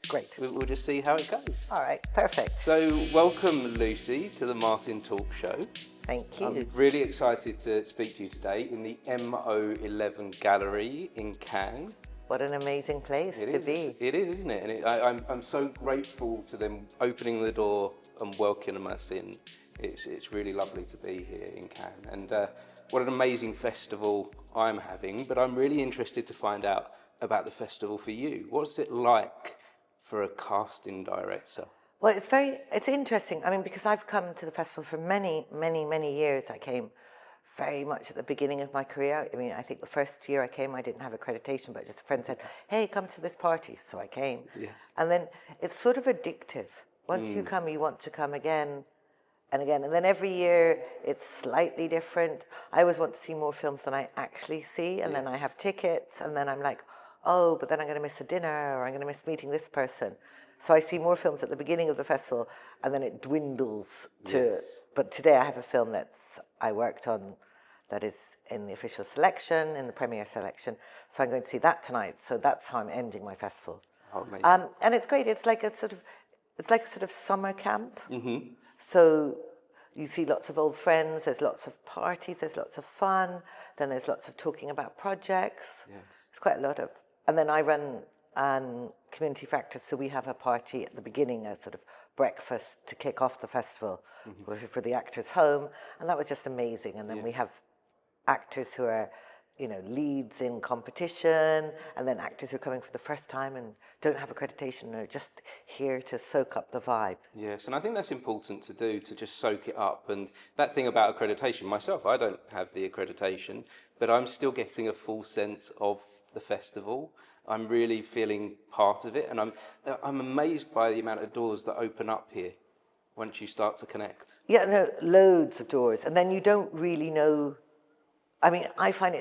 Great. We'll just see how it goes. All right, perfect. So, welcome, Lucy, to the Martin Talk Show. Thank you. I'm really excited to speak to you today in the MO11 Gallery in Cannes. What an amazing place to be. It is, isn't it? And I'm so grateful to them opening the door and welcoming us in. It's really lovely to be here in Cannes. And what an amazing festival I'm having. But I'm really interested to find out about the festival for you. What's it like for a casting director? Well, it's interesting. I mean, because I've come to the festival for many, many, many years. I came very much at the beginning of my career. I mean, I think the first year I came, I didn't have accreditation, but just a friend said, hey, come to this party. So I came. Yes. And then it's sort of addictive. Once you come, you want to come again and again. And then every year it's slightly different. I always want to see more films than I actually see. And then I have tickets. And then I'm like, oh, but then I'm going to miss a dinner or I'm going to miss meeting this person. So I see more films at the beginning of the festival and then it dwindles to, but today I have a film I worked on that is in the official selection, in the premiere selection. So I'm going to see that tonight. So that's how I'm ending my festival. Oh, amazing. And it's great. It's like a sort of summer camp. Mm-hmm. So you see lots of old friends. There's lots of parties. There's lots of fun. Then there's lots of talking about projects. Yes. It's quite a lot of, and then I run community for actors. So we have a party at the beginning, a sort of breakfast to kick off the festival for the actors home. And that was just amazing. And then we have actors who are, leads in competition, and then actors who are coming for the first time and don't have accreditation and are just here to soak up the vibe. Yes, and I think that's important to do, to just soak it up. And that thing about accreditation, myself, I don't have the accreditation, but I'm still getting a full sense of the festival. I'm really feeling part of it, and I'm amazed by the amount of doors that open up here once you start to connect. Yeah, no, loads of doors, and then you don't really know. I mean, I find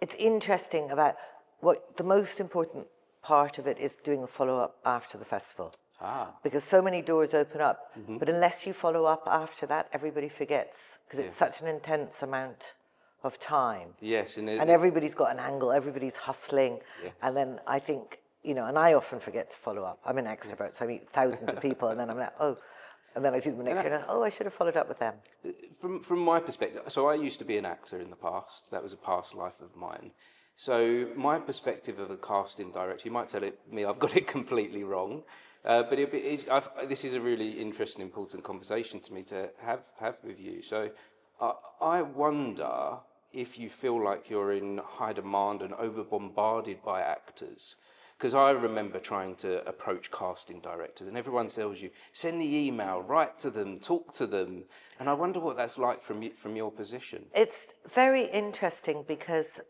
it's interesting about what the most important part of it is doing a follow-up after the festival. Because so many doors open up, but unless you follow up after that, everybody forgets, because it's such an intense amount of time. Yes. And everybody's got an angle, everybody's hustling. Yes. And then I think, and I often forget to follow up. I'm an extrovert, so I meet thousands of people, and then I'm like, oh, and then I see them next year, and oh, I should have followed up with them. From my perspective, so I used to be an actor in the past. That was a past life of mine. So my perspective of a casting director, you might tell me I've got it completely wrong, but this is a really interesting, important conversation to me to have with you. So I wonder if you feel like you're in high demand and over bombarded by actors. Because I remember trying to approach casting directors, and everyone tells you, send the email, write to them, talk to them. And I wonder what that's like from your position. It's very interesting because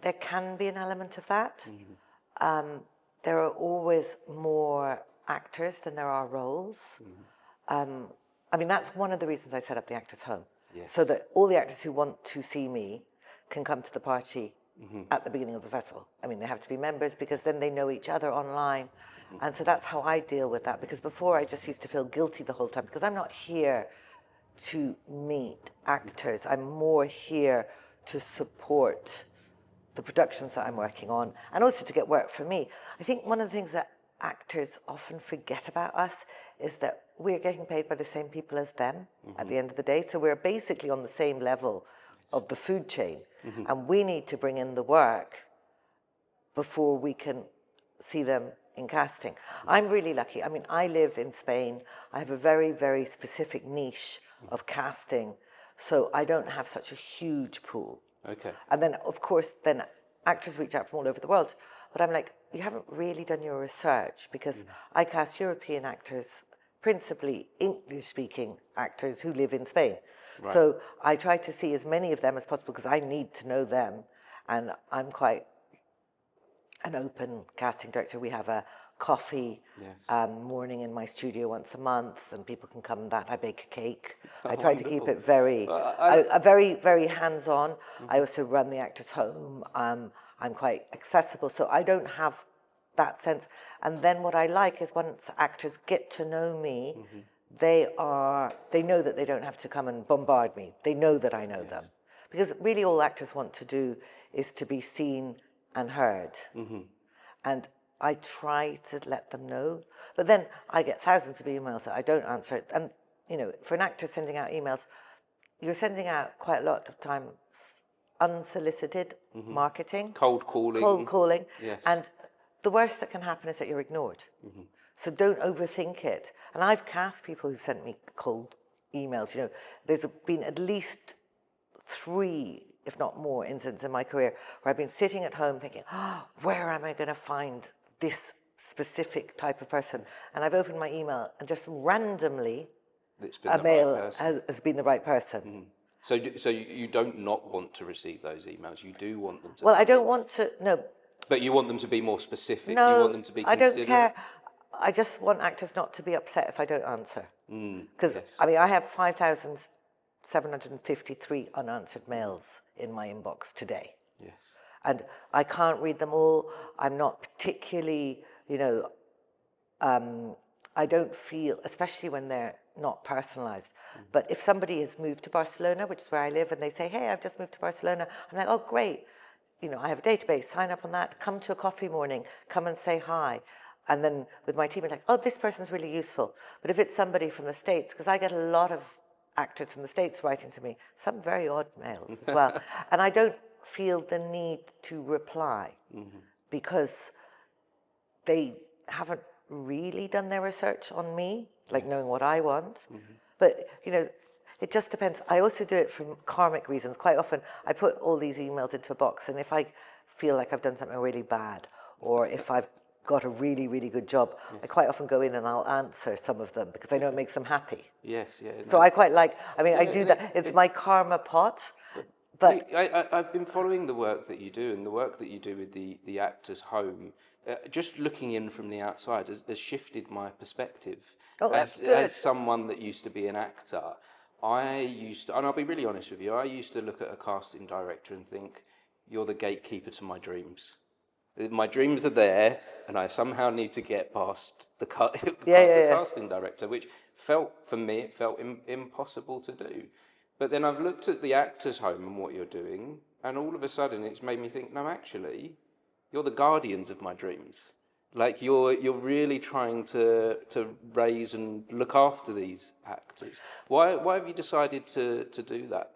there can be an element of that. There are always more actors than there are roles. I mean, that's one of the reasons I set up the Actors Home. Yes. So that all the actors who want to see me can come to the party at the beginning of the festival. I mean, they have to be members because then they know each other online. And so that's how I deal with that, because before I just used to feel guilty the whole time, because I'm not here to meet actors. I'm more here to support the productions that I'm working on and also to get work for me. I think one of the things that actors often forget about us is that we're getting paid by the same people as them at the end of the day. So we're basically on the same level of the food chain, and we need to bring in the work before we can see them in casting. I'm really lucky. I mean, I live in Spain. I have a very, very specific niche of casting, so I don't have such a huge pool. Okay. And then, of course, then actors reach out from all over the world. But I'm like, you haven't really done your research, because I cast European actors, principally English-speaking actors who live in Spain. Right. So I try to see as many of them as possible because I need to know them. And I'm quite an open casting director. We have a coffee morning in my studio once a month, and people can come. I bake a cake. I try to keep it very, very, very hands-on. I also run the Actors Home. I'm quite accessible, so I don't have that sense. And then what I like is once actors get to know me, they know that they don't have to come and bombard me. They know that I know them. Because really all actors want to do is to be seen and heard. And I try to let them know. But then I get thousands of emails that I don't answer. And, you know, for an actor sending out emails, you're sending out quite a lot of times unsolicited marketing. Cold calling. Cold calling. Yes. And the worst that can happen is that you're ignored. So don't overthink it. And I've cast people who've sent me cold emails. You know, there's been at least 3, if not more, incidents in my career where I've been sitting at home thinking, oh, where am I going to find this specific type of person? And I've opened my email and just randomly a mail has been the right person. So you don't not want to receive those emails. You do want them to. Well, I don't want to. No. But you want them to be more specific. No, you want them to be considerate. I don't care. I just want actors not to be upset if I don't answer. Because I mean, I have 5,753 unanswered mails in my inbox today. Yes. And I can't read them all. I'm not particularly, you know, I don't feel, especially when they're not personalized. But if somebody has moved to Barcelona, which is where I live, and they say, hey, I've just moved to Barcelona, I'm like, oh, great. You know, I have a database, sign up on that, come to a coffee morning, come and say hi. And then with my team, I'm like, oh, this person's really useful. But if it's somebody from the States, because I get a lot of actors from the States writing to me, some very odd mails as well. And I don't feel the need to reply because they haven't really done their research on me, like knowing what I want. But, you know, it just depends. I also do it for karmic reasons. Quite often, I put all these emails into a box, and if I feel like I've done something really bad, or if I've got a really, really good job, I quite often go in and I'll answer some of them because I know it makes them happy. Yes, yeah. So I quite like, I mean, I do that. It's my karma pot. But I've been following the work that you do, and the work that you do with the actor's home. Just looking in from the outside has shifted my perspective. Oh, that's good. As someone that used to be an actor, I used to, and I'll be really honest with you, I used to look at a casting director and think, you're the gatekeeper to my dreams. My dreams are there, and I somehow need to get past the casting director, which felt, for me, it felt impossible to do. But then I've looked at the actor's home and what you're doing, and all of a sudden it's made me think, no, actually, you're the guardians of my dreams. Like you're really trying to raise and look after these actors. Why have you decided to do that?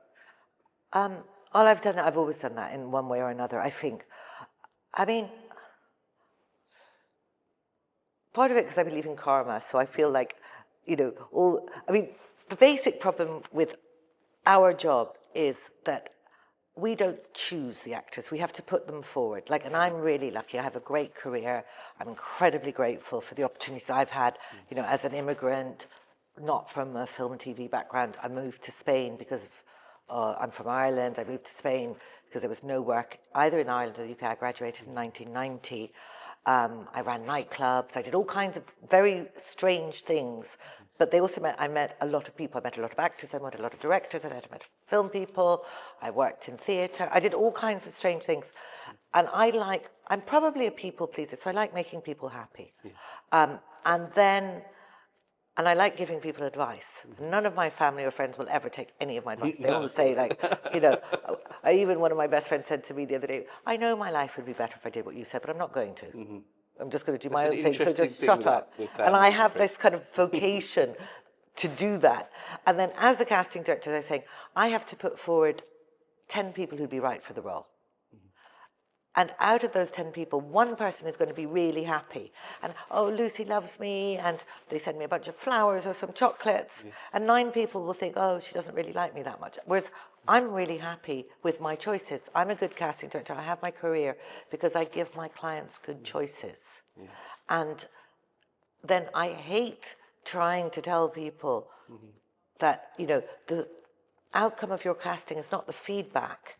All I've done, I've always done that in one way or another, I think. I mean, part of it because I believe in karma, so I feel like, you know, the basic problem with our job is that we don't choose the actors. We have to put them forward. Like, and I'm really lucky. I have a great career. I'm incredibly grateful for the opportunities I've had, you know, as an immigrant, not from a film and TV background. I moved to Spain because I'm from Ireland. I moved to Spain because there was no work either in Ireland or the UK. I graduated in 1990. I ran nightclubs. I did all kinds of very strange things. But they also I met a lot of people. I met a lot of actors. I met a lot of directors. I met film people. I worked in theatre. I did all kinds of strange things. And I'm probably a people pleaser, so I like making people happy. Yeah. And I like giving people advice. None of my family or friends will ever take any of my advice. They all say, like, you know, even one of my best friends said to me the other day, I know my life would be better if I did what you said, but I'm not going to. I'm just going to do my own thing, so just shut up. And I have this kind of vocation to do that. And then as a casting director, they're saying, I have to put forward 10 people who'd be right for the role. And out of those 10 people, one person is going to be really happy. And, oh, Lucy loves me, and they send me a bunch of flowers or some chocolates. Yes. And 9 people will think, oh, she doesn't really like me that much. Whereas I'm really happy with my choices. I'm a good casting director. I have my career because I give my clients good choices. Yes. And then I hate trying to tell people that, you know, the outcome of your casting is not the feedback.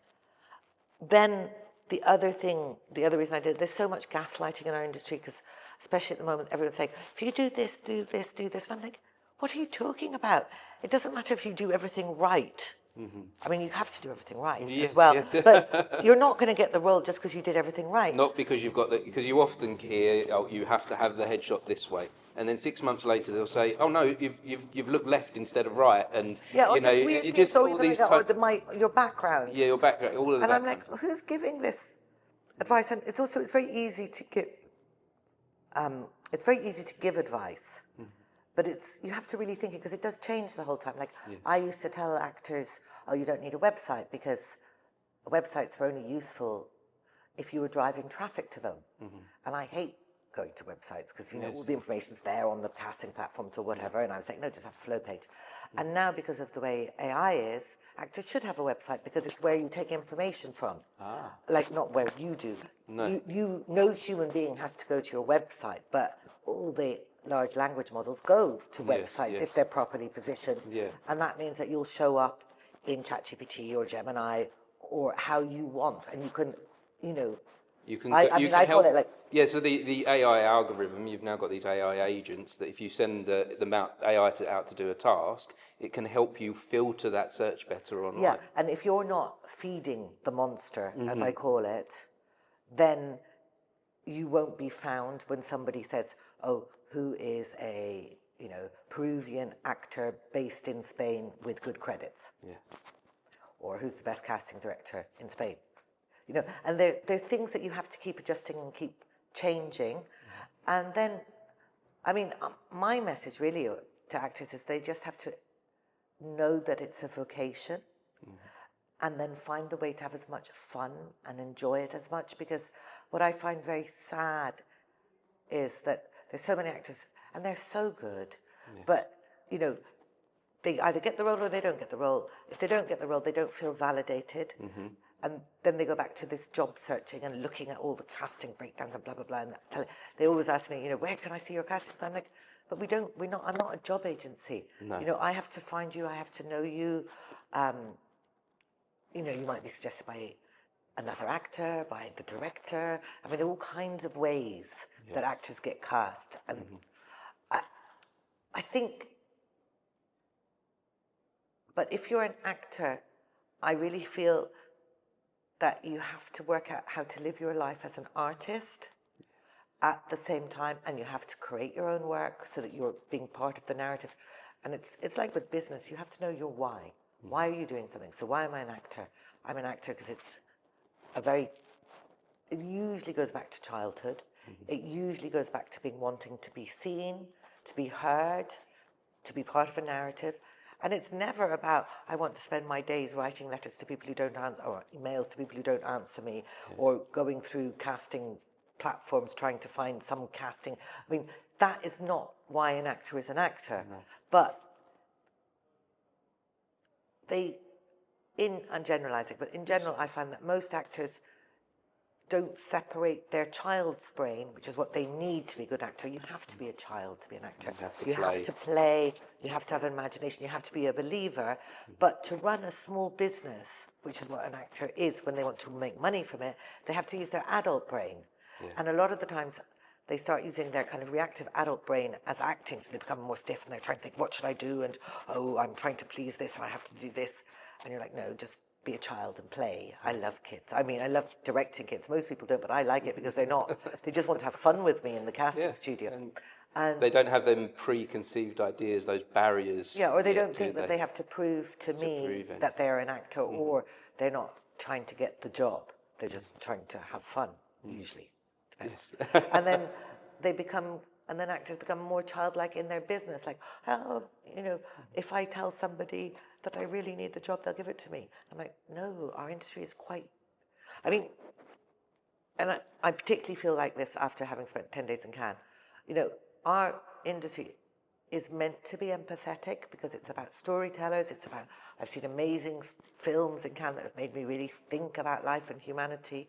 Then the other reason I did, there's so much gaslighting in our industry because, especially at the moment, everyone's saying, if you do this, do this, do this. And I'm like, what are you talking about? It doesn't matter if you do everything right. I mean, you have to do everything right as well. Yes. But you're not going to get the role just because you did everything right. Not because you've got because you often hear, oh, you have to have the headshot this way. And then 6 months later, they'll say, oh, no, you've looked left instead of right. And, yeah, you know, you just all these your background. Yeah, your background, all of that. And I'm like, who's giving this advice, and it's very easy to give. It's very easy to give advice, but you have to really think it because it does change the whole time. Like I used to tell actors, "Oh, you don't need a website because websites were only useful if you were driving traffic to them." And I hate going to websites because all the information's there on the casting platforms or whatever. And I was like, no, just have a flow page. And now, because of the way AI is, actors should have a website because it's where you take information from. Like not where you do. No. No human being has to go to your website, but all the large language models go to websites if they're properly positioned. And that means that you'll show up in ChatGPT or Gemini or how you want, and you can, You can. I help. call it like. Yeah, so the AI algorithm, you've now got these AI agents that if you send the AI out to do a task, it can help you filter that search better online. Yeah, and if you're not feeding the monster, as I call it, then you won't be found when somebody says, "Oh, who is a Peruvian actor based in Spain with good credits?" Yeah. Or who's the best casting director in Spain? And there are things that you have to keep adjusting and keep changing. And then, my message really to actors is they just have to know that it's a vocation and then find the way to have as much fun and enjoy it as much. Because what I find very sad is that there's so many actors and they're so good, but, they either get the role or they don't get the role. If they don't get the role, they don't feel validated. And then they go back to this job searching and looking at all the casting breakdowns and blah, blah, blah. And they always ask me, where can I see your casting? I'm like, but I'm not a job agency. No. I have to find you. I have to know you. You might be suggested by another actor, by the director. There are all kinds of ways that actors get cast. And I think, but if you're an actor, I really feel that you have to work out how to live your life as an artist at the same time, and you have to create your own work so that you're being part of the narrative. And it's like with business, you have to know your why. Why are you doing something? So why am I an actor? I'm an actor because it usually goes back to childhood. It usually goes back to wanting to be seen, to be heard, to be part of a narrative. And it's never about, I want to spend my days writing letters to people who don't answer, or emails to people who don't answer me, or going through casting platforms trying to find some casting. That is not why an actor is an actor. No. But I'm generalizing, but in general, I find that most actors don't separate their child's brain, which is what they need to be a good actor. You have to be a child to be an actor. You have to play, you have to have imagination, you have to be a believer. But to run a small business, which is what an actor is when they want to make money from it, they have to use their adult brain. And a lot of the times they start using their kind of reactive adult brain as acting, so they become more stiff and they're trying to think, what should I do? And, I'm trying to please this and I have to do this. And you're like, no, just be a child and play. I love kids. I love directing kids. Most people don't, but I like it because they just want to have fun with me in the casting studio. And they don't have them preconceived ideas, those barriers. Yeah, or they don't think that they have to prove to me that they're an actor, or they're not trying to get the job. They're just trying to have fun, usually. Yes. And then actors become more childlike in their business. Like, if I tell somebody that I really need the job, they'll give it to me. I'm like, no, our industry is quite... and I particularly feel like this after having spent 10 days in Cannes. Our industry is meant to be empathetic because it's about storytellers. I've seen amazing films in Cannes that have made me really think about life and humanity.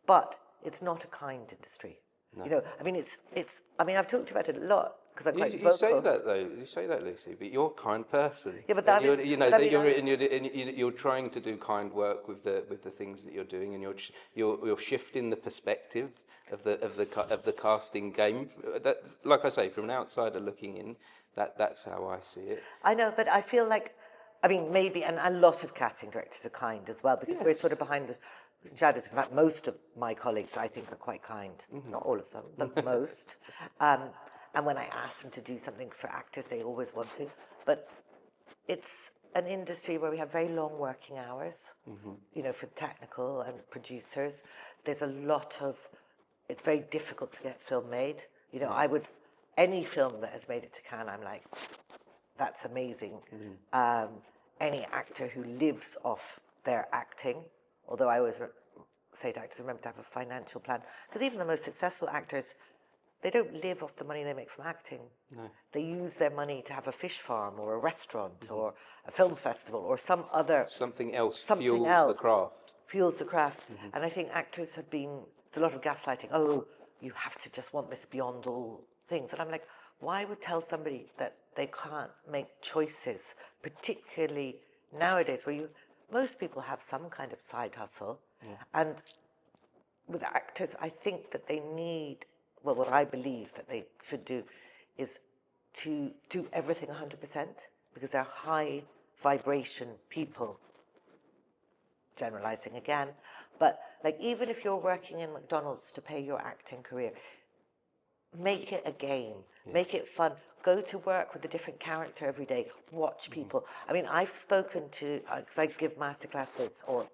But it's not a kind industry. No. I've talked about it a lot because I'm quite vocal. You say that though. You say that, Lucy, but you're a kind person. Yeah, but you're trying to do kind work with the things that you're doing, and you're shifting the perspective of the casting game. That, like I say, from an outsider looking in, that's how I see it. I know, but I feel like, maybe, and a lot of casting directors are kind as well because we're sort of behind the shadows. In fact, most of my colleagues, I think, are quite kind. Not all of them, but most. And when I ask them to do something for actors, they always want to. But an industry where we have very long working hours, you know, for technical and producers. There's a lot of, it's very difficult to get film made. You know, any film that has made it to Cannes, I'm like, that's amazing. Any actor who lives off their acting, although I always say to actors, remember to have a financial plan. Because even the most successful actors, they don't live off the money they make from acting. No. They use their money to have a fish farm or a restaurant or a film festival or some other... Something else fuels the craft. Fuels the craft. And I think actors have been... There's a lot of gaslighting. Oh, you have to just want this beyond all things. And I'm like, why would tell somebody that they can't make choices, particularly nowadays where most people have some kind of side hustle. And with actors, I think that they need... Well, what I believe that they should do is to do everything 100% because they're high vibration people, generalizing again. But like, even if you're working in McDonald's to pay your acting career, make it a game, make it fun. Go to work with a different character every day, watch people. I mean, I've spoken to, because I give masterclasses, or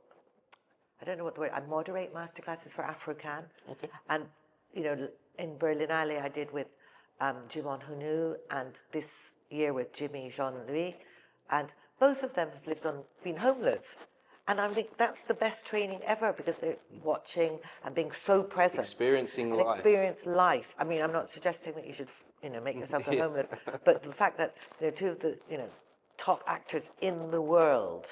I don't know what the word, I moderate masterclasses for Afro-Can. Okay. And, you know, in Berlinale, I did with Jimon Hunu, and this year with Jimmy Jean-Louis, and both of them have been homeless. And I think that's the best training ever because they're watching and being so present. Experiencing life. Experience life. I mean, I'm not suggesting that you should, you know, make yourself homeless, but the fact that, you know, two of the, you know, top actors in the world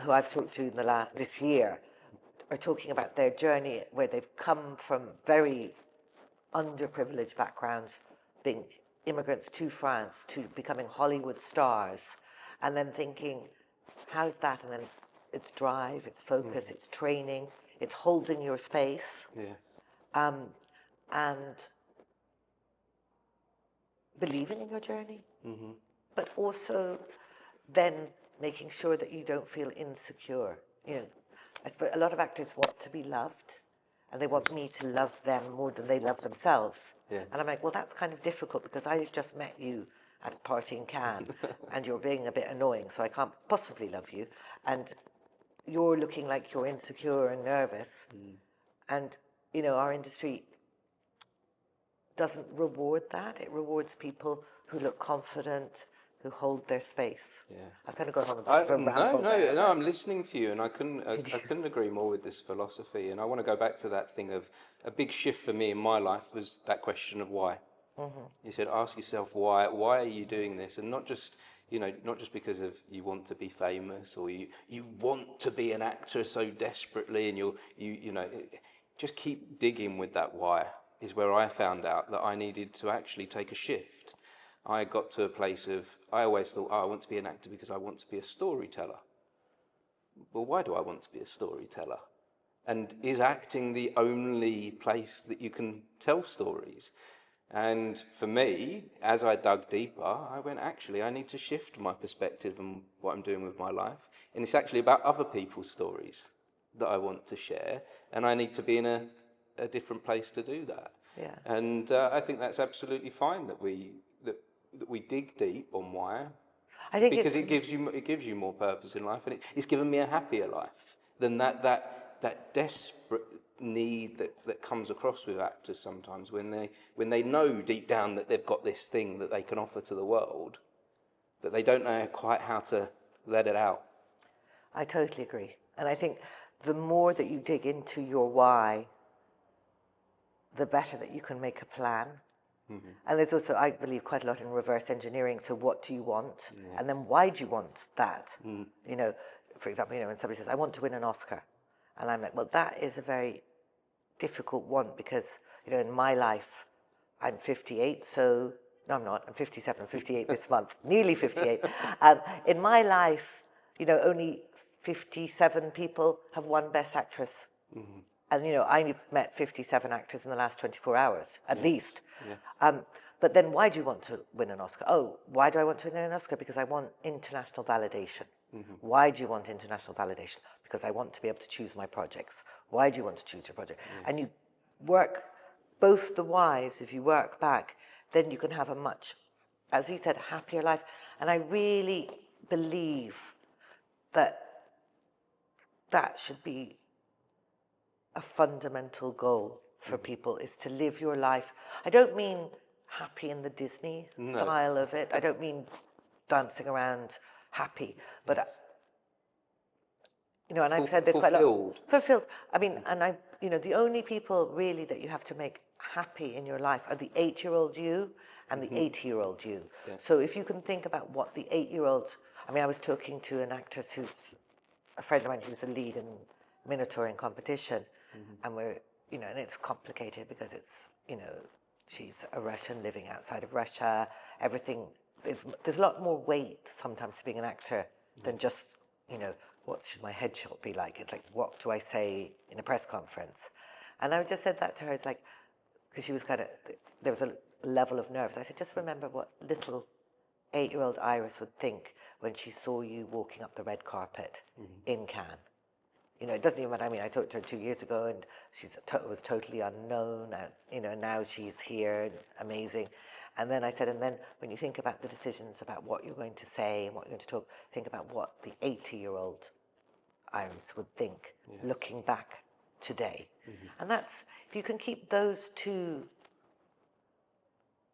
who I've talked to in this year are talking about their journey where they've come from very underprivileged backgrounds, being immigrants to France, to becoming Hollywood stars, and then thinking, how's that? And then it's drive, it's focus, it's training, it's holding your space, and believing in your journey, but also then making sure that you don't feel insecure. You know, I suppose a lot of actors want to be loved, and they want me to love them more than they love themselves. And I'm like, well, that's kind of difficult because I just met you at a party in Cannes, and you're being a bit annoying, so I can't possibly love you. And you're looking like you're insecure and nervous. And, you know, our industry doesn't reward that. It rewards people who look confident, who hold their space. I've kind of gone on a bit of a ramble there. No, I'm listening to you, and I couldn't agree more with this philosophy. And I want to go back to that thing of a big shift for me in my life was that question of why. You said, ask yourself why. Why are you doing this? And not just, you know, not just because of you want to be famous or you want to be an actor so desperately, and you know, just keep digging with that why. Is where I found out that I needed to actually take a shift. I got to a place of, I always thought, I want to be an actor because I want to be a storyteller. Well, why do I want to be a storyteller? And is acting the only place that you can tell stories? And for me, as I dug deeper, I went, actually, I need to shift my perspective and what I'm doing with my life. And it's actually about other people's stories that I want to share. And I need to be in a different place to do that. And I think that's absolutely fine that we dig deep on why. I think because it gives you more purpose in life, and it's given me a happier life than that desperate need that comes across with actors sometimes when they know deep down that they've got this thing that they can offer to the world, but they don't know quite how to let it out. I totally agree, and I think the more that you dig into your why, the better that you can make a plan. And there's also, I believe, quite a lot in reverse engineering. So what do you want? And then why do you want that? You know, for example, you know, when somebody says, I want to win an Oscar. And I'm like, well, that is a very difficult one because, you know, in my life, I'm 58, so, no, I'm not, I'm 57, I'm 58 this month, nearly 58. In my life, you know, only 57 people have won Best Actress. And, you know, I've met 57 actors in the last 24 hours, at least. But then why do you want to win an Oscar? Oh, why do I want to win an Oscar? Because I want international validation. Why do you want international validation? Because I want to be able to choose my projects. Why do you want to choose your project? And you work both the whys, if you work back, then you can have a much, as you said, happier life. And I really believe that should be a fundamental goal for people, is to live your life. I don't mean happy in the Disney style of it. I don't mean dancing around happy, but you know, and I've said this quite a lot. Fulfilled. I mean, and you know, the only people really that you have to make happy in your life are the 8-year-old you and the 80-year-old you. Yeah. So if you can think about what the 8-year-old, I mean, I was talking to an actress who's a friend of mine who's a lead in Minotauring competition, and we're, you know, and it's complicated because it's, you know, she's a Russian living outside of Russia. Everything, there's a lot more weight sometimes to being an actor than just, you know, what should my headshot be like? It's like, what do I say in a press conference? And I just said that to her. It's like, because she was kind of, there was a level of nerves. I said, just remember what little 8-year-old Iris would think when she saw you walking up the red carpet in Cannes. You know, it doesn't even matter. I mean, I talked to her 2 years ago, and she was totally unknown. And, you know, now she's here, amazing. And then I said, and then when you think about the decisions about what you're going to say and what you're going to talk, think about what the 80-year-old Iris would think, looking back today. And that's, if you can keep those 2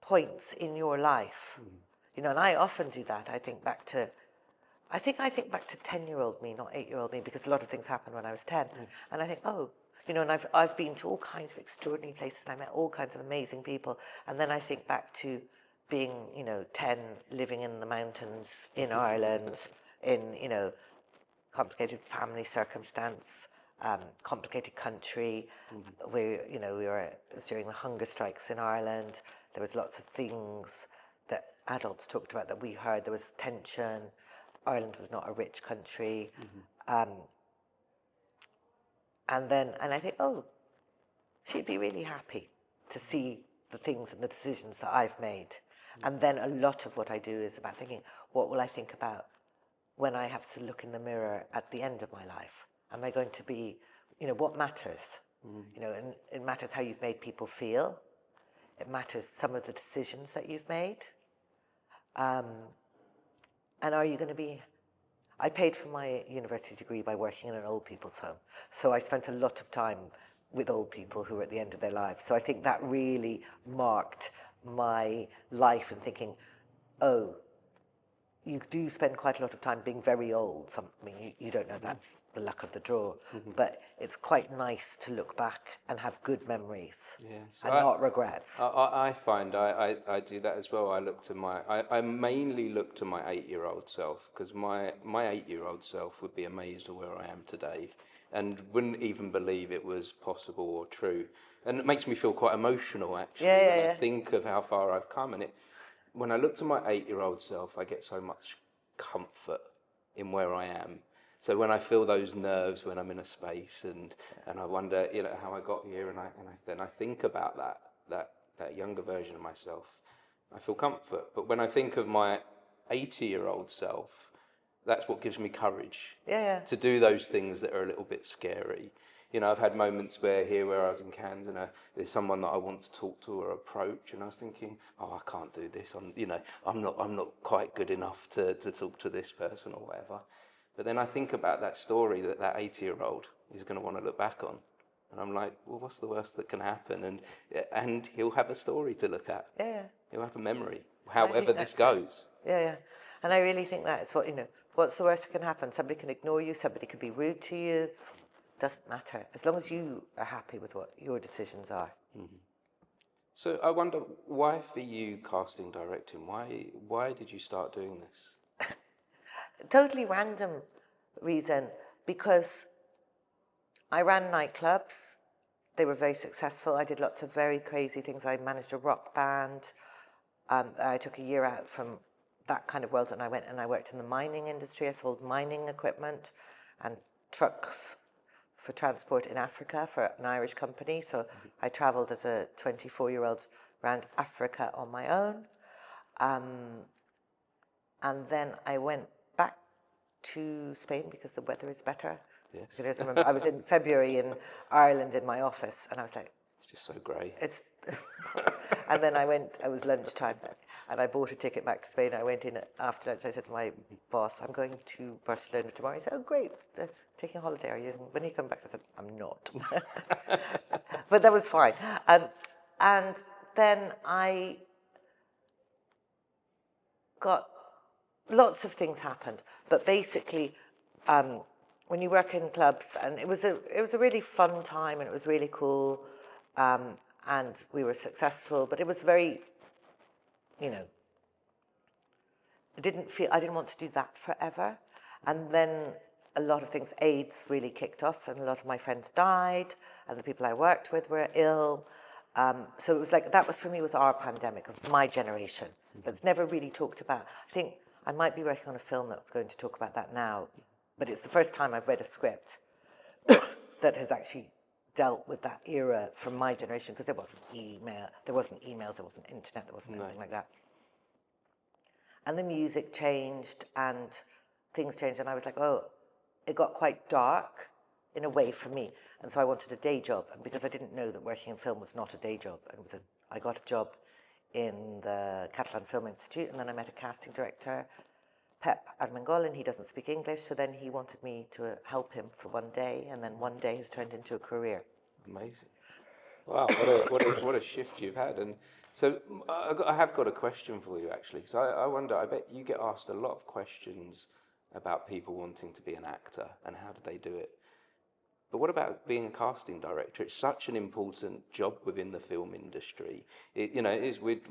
points in your life, you know, and I often do that. I think back to 10-year-old me, not 8-year-old me, because a lot of things happened when I was 10. And I think, oh, you know, and I've been to all kinds of extraordinary places, and I met all kinds of amazing people. And then I think back to being, you know, 10, living in the mountains in Ireland, in, you know, complicated family circumstance, complicated country. You know, it was during the hunger strikes in Ireland. There was lots of things that adults talked about that we heard. There was tension. Ireland was not a rich country. And I think, oh, she'd be really happy to see the things and the decisions that I've made. And then a lot of what I do is about thinking, what will I think about when I have to look in the mirror at the end of my life? Am I going to be, you know, what matters? You know, and it matters how you've made people feel. It matters some of the decisions that you've made. And are you going to be... I paid for my university degree by working in an old people's home. So I spent a lot of time with old people who were at the end of their lives. So I think that really marked my life and thinking, oh, you do spend quite a lot of time being very old. I mean, you don't know, that's the luck of the draw. But it's quite nice to look back and have good memories and not regrets. I find I do that as well. I mainly look to my 8-year-old self, because my 8-year-old self would be amazed at where I am today and wouldn't even believe it was possible or true. And it makes me feel quite emotional, actually, when I think of how far I've come. And when I look to my 8-year-old self, I get so much comfort in where I am. So when I feel those nerves when I'm in a space and I wonder, you know, how I got here, and then I think about that younger version of myself, I feel comfort. But when I think of my 80-year-old self, that's what gives me courage to do those things that are a little bit scary. You know, I've had moments where I was in Cannes, and there's someone that I want to talk to or approach, and I was thinking, oh, I can't do this. I'm not quite good enough to talk to this person or whatever. But then I think about that story that 80-year-old is going to want to look back on, and I'm like, well, what's the worst that can happen? And he'll have a story to look at. He'll have a memory, however this goes. And I really think that it's what, you know, what's the worst that can happen? Somebody can ignore you. Somebody can be rude to you. Doesn't matter, as long as you are happy with what your decisions are. So I wonder, why for you casting directing? Why did you start doing this? Totally random reason, because I ran nightclubs. They were very successful. I did lots of very crazy things. I managed a rock band. I took a year out from that kind of world, and I went and I worked in the mining industry. I sold mining equipment and trucks for transport in Africa for an Irish company. So I traveled as a 24-year-old around Africa on my own. And then I went back to Spain because the weather is better. Yes. I was in February in Ireland in my office, and I was like, it's just so grey. It's And then it was lunchtime, and I bought a ticket back to Spain. I went in after lunch. I said to my boss, I'm going to Barcelona tomorrow. He said, oh, great, taking a holiday, are you? When you come back, I said, I'm not. But that was fine. And then I got, lots of things happened, but basically, when you work in clubs, and it was a really fun time, and it was really cool, and we were successful, but it was very, you know, I didn't want to do that forever. And then a lot of things, AIDS really kicked off, and a lot of my friends died, and the people I worked with were ill. So it was like, that was for me, was our pandemic, of my generation. That's never really talked about. I think I might be working on a film that's going to talk about that now, but it's the first time I've read a script that has actually dealt with that era from my generation, because there wasn't emails, there wasn't internet, there wasn't anything like that. And the music changed, and things changed, and I was like, oh, it got quite dark in a way for me. And so I wanted a day job, and because I didn't know that working in film was not a day job, I got a job in the Catalan Film Institute, and then I met a casting director, Pep Armengol, and he doesn't speak English, so then he wanted me to help him for one day, and then one day has turned into a career. Amazing. Wow, what a shift you've had. And so I have got a question for you, actually, because I wonder, I bet you get asked a lot of questions about people wanting to be an actor and how do they do it. But what about being a casting director? It's such an important job within the film industry. It is we're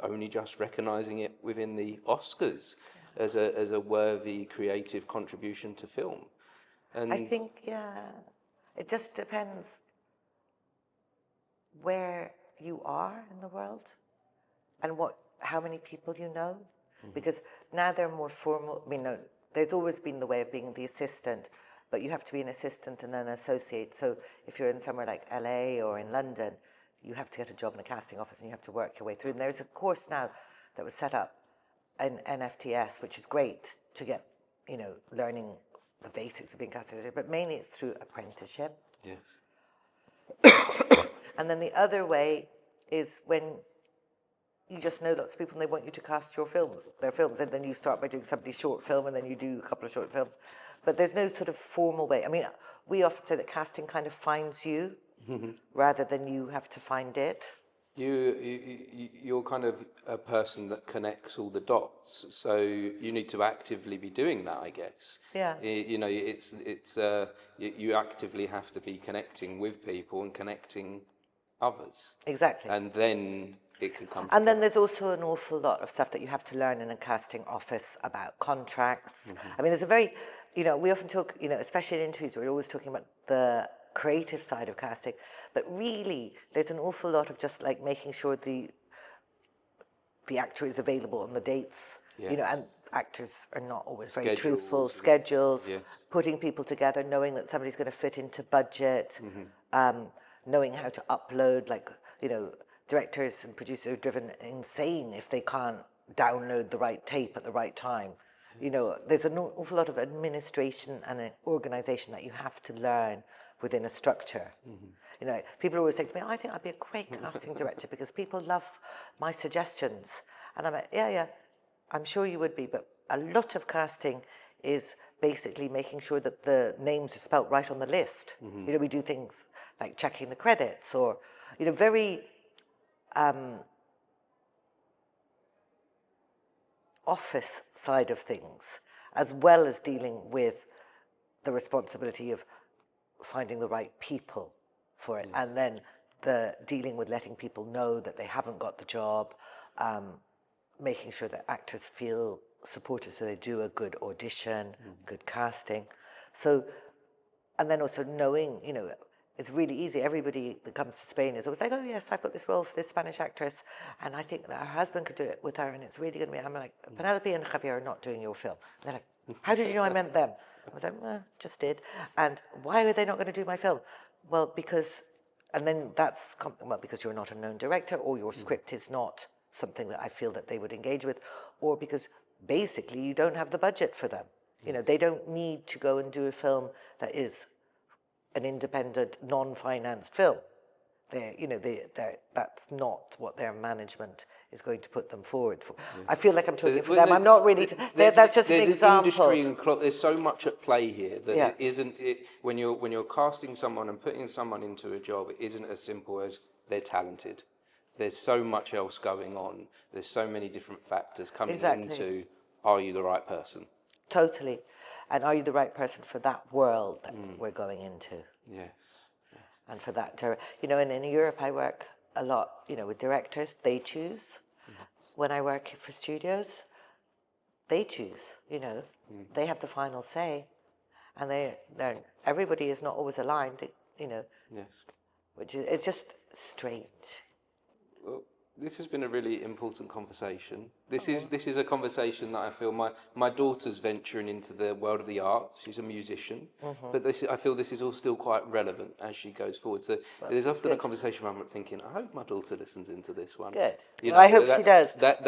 only just recognising it within the Oscars as a worthy creative contribution to film. And I think, it just depends where you are in the world and how many people you know. Because now they're more formal. I mean, no, there's always been the way of being the assistant, but you have to be an assistant and then an associate. So if you're in somewhere like LA or in London, you have to get a job in a casting office and you have to work your way through. And there's a course now that was set up in NFTS, which is great to get, learning the basics of being casting, but mainly it's through apprenticeship. yes. And then the other way is when you just know lots of people and they want you to cast their films, and then you start by doing somebody's short film, and then you do a couple of short films. But there's no sort of formal way. I mean, we often say that casting kind of finds you rather than you have to find it. You're kind of a person that connects all the dots, so you need to actively be doing that, I guess. Yeah. You actively have to be connecting with people and connecting others. Exactly. And then it can come. And then there's also an awful lot of stuff that you have to learn in a casting office about contracts. I mean, there's a very, we often talk, especially in interviews, we're always talking about the creative side of casting, but really there's an awful lot of just like making sure the actor is available on the dates, and actors are not always very truthful. Schedules, putting people together, knowing that somebody's going to fit into budget, knowing how to upload, directors and producers are driven insane if they can't download the right tape at the right time. There's an awful lot of administration and an organization that you have to learn within a structure. People always say to me, I think I'd be a great casting director because people love my suggestions. And I'm like, yeah, I'm sure you would be, but a lot of casting is basically making sure that the names are spelt right on the list. We do things like checking the credits or, very office side of things, as well as dealing with the responsibility of finding the right people for it, and then the dealing with letting people know that they haven't got the job, making sure that actors feel supported so they do a good audition, good casting. So, and then also knowing, it's really easy. Everybody that comes to Spain is always like, oh yes, I've got this role for this Spanish actress, and I think that her husband could do it with her, and it's really going to be, I'm like, Penelope and Javier are not doing your film. And they're like, how did you know I meant them? I was like, just did. And why are they not going to do my film? Well, because, and then because you're not a known director, or your script is not something that I feel that they would engage with, or because basically you don't have the budget for them. They don't need to go and do a film that is an independent, non-financed film. that's not what their management is going to put them forward for. I feel like I'm talking for them. I'm not really. That's just an example. There's so much at play here that Yeah. it isn't. When you're casting someone and putting someone into a job, it isn't as simple as they're talented. There's so much else going on. There's so many different factors coming into, are you the right person? Totally. And are you the right person for that world that we're going into? Yes. And for that, and in Europe I work a lot, with directors, they choose. When I work for studios, they choose, they have the final say. And everybody is not always aligned, Yes. which is, it's just strange. Well, this has been a really important conversation. This is a conversation that I feel my daughter's venturing into the world of the arts. She's a musician, but I feel this is all still quite relevant as she goes forward. So there's often a conversation where I'm thinking, I hope my daughter listens into this one. Good. I hope she does. But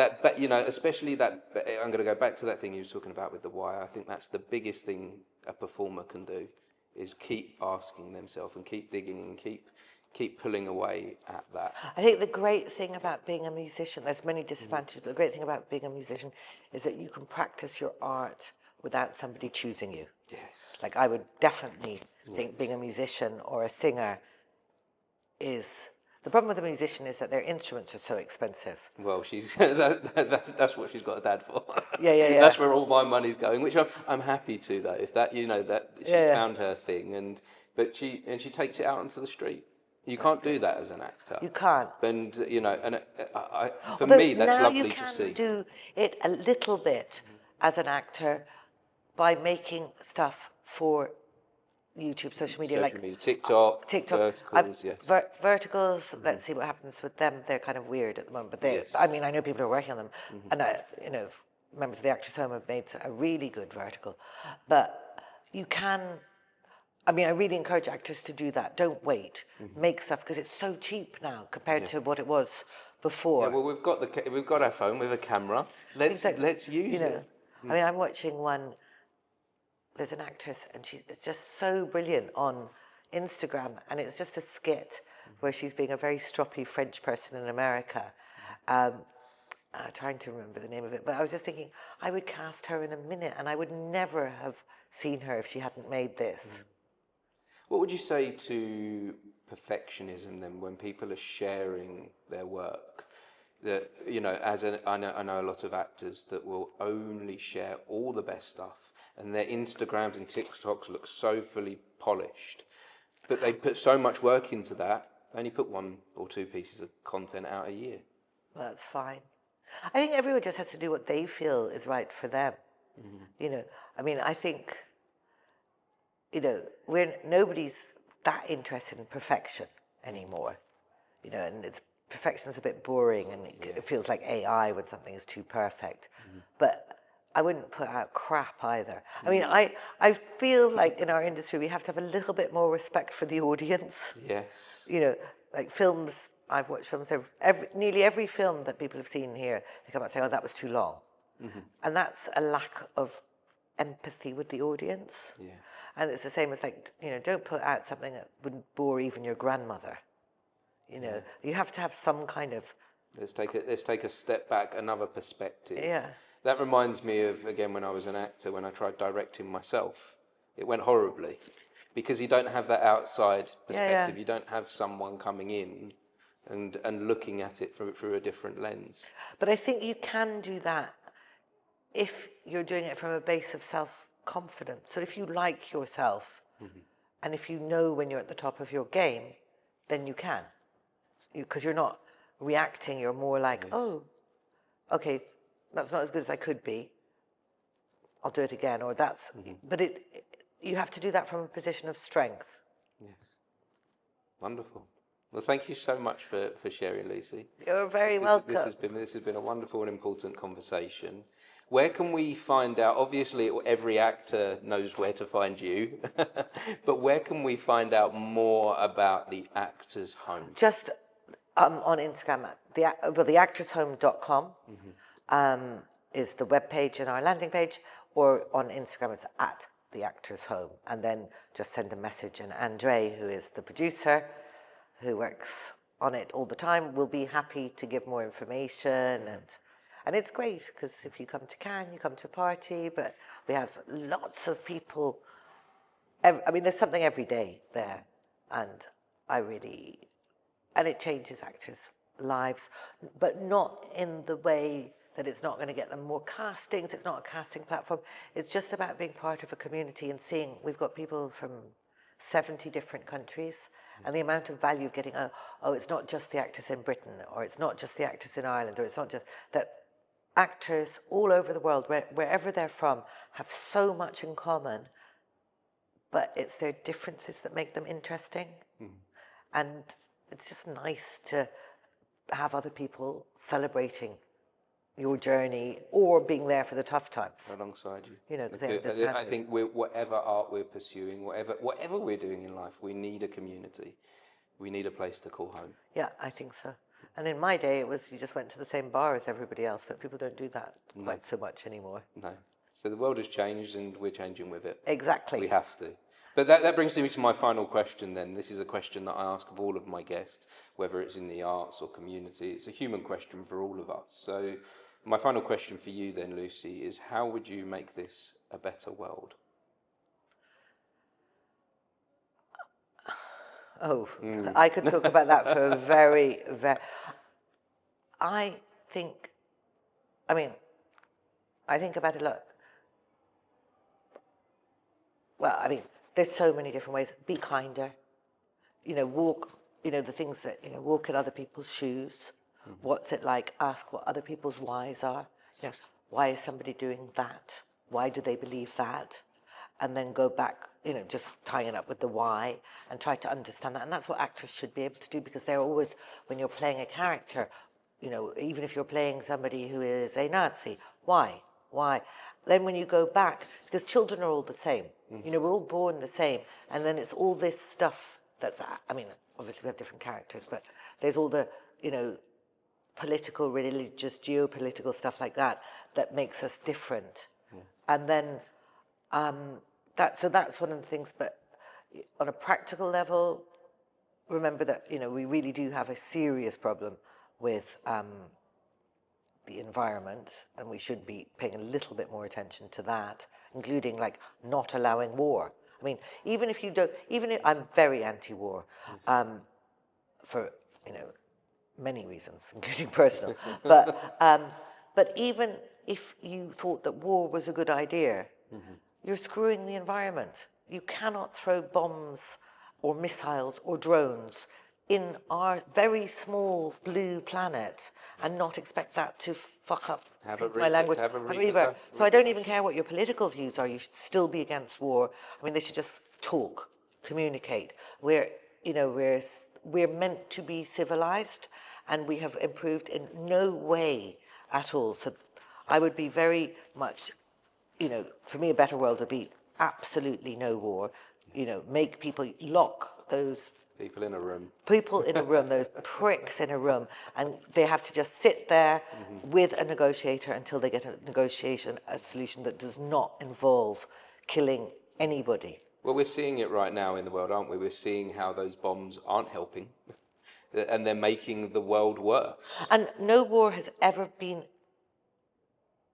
especially that. I'm going to go back to that thing you were talking about with the why. I think that's the biggest thing a performer can do, is keep asking themselves and keep digging and keep pulling away at that. I think the great thing about being a musician, there's many disadvantages, but the great thing about being a musician is that you can practice your art without somebody choosing you. Yes. Like I would definitely think being a musician or a singer is... The problem with a musician is that their instruments are so expensive. Well, that's what she's got a dad for. Yeah. That's where all my money's going, which I'm happy to though. If that that she's found her thing, but she takes it out onto the street. You can't do that as an actor. You can't. And for me, that's lovely to see. Now you can do it a little bit as an actor by making stuff for YouTube, social media, TikTok, verticals, yes. Verticals, let's see what happens with them. They're kind of weird at the moment, but I know people are working on them, and members of the Actors Home have made a really good vertical, but you can. I really encourage actors to do that. Don't wait. Make stuff, because it's so cheap now compared to what it was before. Yeah, well, we've got our phone with a camera. Let's use it. I'm watching one. There's an actress, and it's just so brilliant on Instagram, and it's just a skit where she's being a very stroppy French person in America. I'm trying to remember the name of it, but I was just thinking I would cast her in a minute, and I would never have seen her if she hadn't made this. What would you say to perfectionism then, when people are sharing their work? That I know a lot of actors that will only share all the best stuff, and their Instagrams and TikToks look so fully polished, but they put so much work into that. They only put 1 or 2 pieces of content out a year. Well, that's fine. I think everyone just has to do what they feel is right for them. I think. Nobody's that interested in perfection anymore, and perfection's a bit boring, and it feels like AI when something is too perfect. But I wouldn't put out crap either. I feel like in our industry we have to have a little bit more respect for the audience. Yes. Like films, I've watched films, nearly every film that people have seen here, they come out and say, oh, that was too long. And that's a lack of empathy with the audience. Yeah. And it's the same as don't put out something that wouldn't bore even your grandmother. You have to have some kind of... Let's take a step back, another perspective. Yeah. That reminds me of, again, when I was an actor, when I tried directing myself. It went horribly, because you don't have that outside perspective. You don't have someone coming in and looking at it through a different lens. But I think you can do that if you're doing it from a base of self-confidence. So if you like yourself, and if you know when you're at the top of your game, then you can. Because you're not reacting, you're more like, oh, okay, that's not as good as I could be. I'll do it again, or that's... But you have to do that from a position of strength. Yes. Wonderful. Well, thank you so much for sharing, Luci. You're very welcome. This has been a wonderful and important conversation. Where can we find out? Obviously, every actor knows where to find you, but where can we find out more about the Actors Home? Just on Instagram, theactorshome.com is the webpage and our landing page, or on Instagram it's at The Actors Home, and then just send a message, and Andre, who is the producer, who works on it all the time will be happy to give more information, and it's great because if you come to Cannes, you come to a party, but we have lots of people. I mean, there's something every day there, and and it changes actors' lives, but not in the way that it's not going to get them more castings. It's not a casting platform. It's just about being part of a community and seeing we've got people from 70 different countries, and the amount of value of getting, oh, it's not just the actors in Britain, or it's not just the actors in Ireland, or it's not just that actors all over the world, wherever they're from, have so much in common, but it's their differences that make them interesting. And it's just nice to have other people celebrating your journey or being there for the tough times alongside you. You know, because they understand. I think whatever art we're pursuing, whatever we're doing in life, we need a community. We need a place to call home. Yeah, I think so. And in my day, it was you just went to the same bar as everybody else, but people don't do that quite so much anymore. No. So the world has changed, and we're changing with it. Exactly. We have to. But that brings me to my final question then. This is a question that I ask of all of my guests, whether it's in the arts or community. It's a human question for all of us. So my final question for you then, Luci, is how would you make this a better world? Oh, I could talk about that for a very... I think about it a lot. Well, I mean, there's so many different ways. Be kinder. Walk, the things that, walk in other people's shoes. What's it like? Ask what other people's whys are. Why is somebody doing that? Why do they believe that? And then go back, just tying it up with the why and try to understand that. And that's what actors should be able to do, because they're always, when you're playing a character, even if you're playing somebody who is a Nazi, why? Why? Then when you go back, because children are all the same, we're all born the same. And then it's all this stuff that's, obviously we have different characters, but there's all the, political, religious, geopolitical stuff like that makes us different. And then, that's one of the things, but on a practical level, remember that, we really do have a serious problem with the environment, and we should be paying a little bit more attention to that, including like not allowing war. I mean, even if I'm very anti-war, for, many reasons, including personal, but even if you thought that war was a good idea, you're screwing the environment. You cannot throw bombs or missiles or drones in our very small blue planet and not expect that to fuck up, excuse my language, a rebirth. So I don't even care what your political views are. You should still be against war. I mean, they should just talk, communicate. We're meant to be civilized, and we have improved in no way at all. So I would be very much, for me, a better world would be absolutely no war. Make people lock those people in a room, those pricks in a room, and they have to just sit there with a negotiator until they get a solution that does not involve killing anybody. Well, we're seeing it right now in the world, aren't we? We're seeing how those bombs aren't helping, and they're making the world worse. And no war has ever been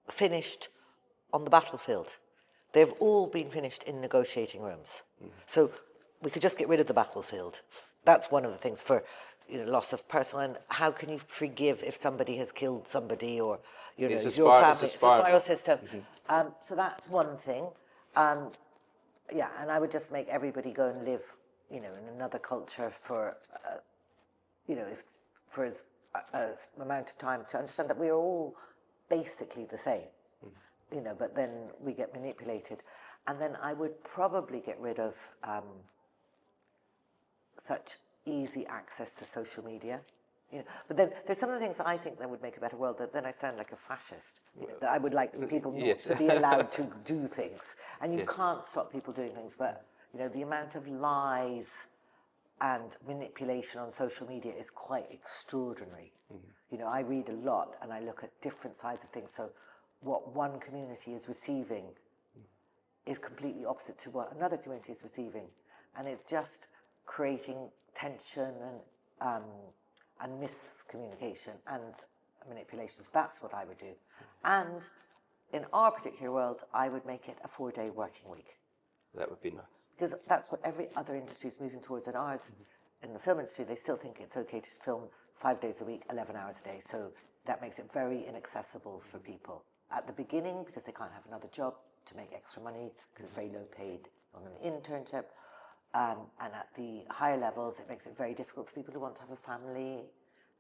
finished on the battlefield. They've all been finished in negotiating rooms. So we could just get rid of the battlefield. That's one of the things for loss of personal. And how can you forgive if somebody has killed somebody, or your family? It's a spiral system. So that's one thing. Yeah, and I would just make everybody go and live, in another culture for, for as amount of time to understand that we are all basically the same, but then we get manipulated. And then I would probably get rid of such easy access to social media. But then there's some of the things that I think that would make a better world, that then I sound like a fascist, that I would like people not to be allowed to do things. And you can't stop people doing things, but, the amount of lies and manipulation on social media is quite extraordinary. I read a lot and I look at different sides of things. So what one community is receiving is completely opposite to what another community is receiving. And it's just creating tension and and miscommunication and manipulation. So that's what I would do. And in our particular world, I would make it a 4-day working week. That would be nice. Because that's what every other industry is moving towards. In ours, in the film industry, they still think it's okay to film 5 days a week, 11 hours a day. So that makes it very inaccessible for people at the beginning, because they can't have another job to make extra money, because it's very low paid on an internship. And at the higher levels, it makes it very difficult for people who want to have a family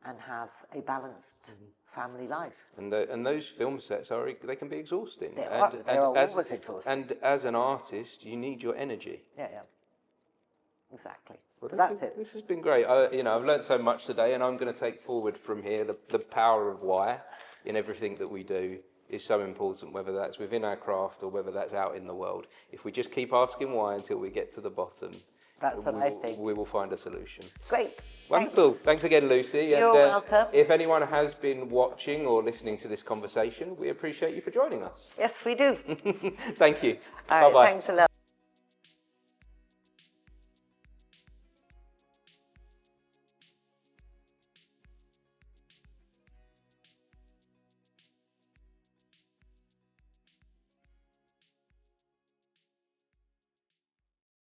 and have a balanced family life. And those film sets they can be exhausting. They're always exhausting. And as an artist, you need your energy. Yeah, exactly. Well, so that's it. This has been great. I've learned so much today, and I'm going to take forward from here the power of why in everything that we do is so important, whether that's within our craft or whether that's out in the world. If we just keep asking why until we get to the bottom, that's what I think. We will find a solution. Great. Wonderful. Thanks again, Lucy. You're welcome. If anyone has been watching or listening to this conversation, we appreciate you for joining us. Yes, we do. Thank you. All right, Bye-bye. thanks a lot.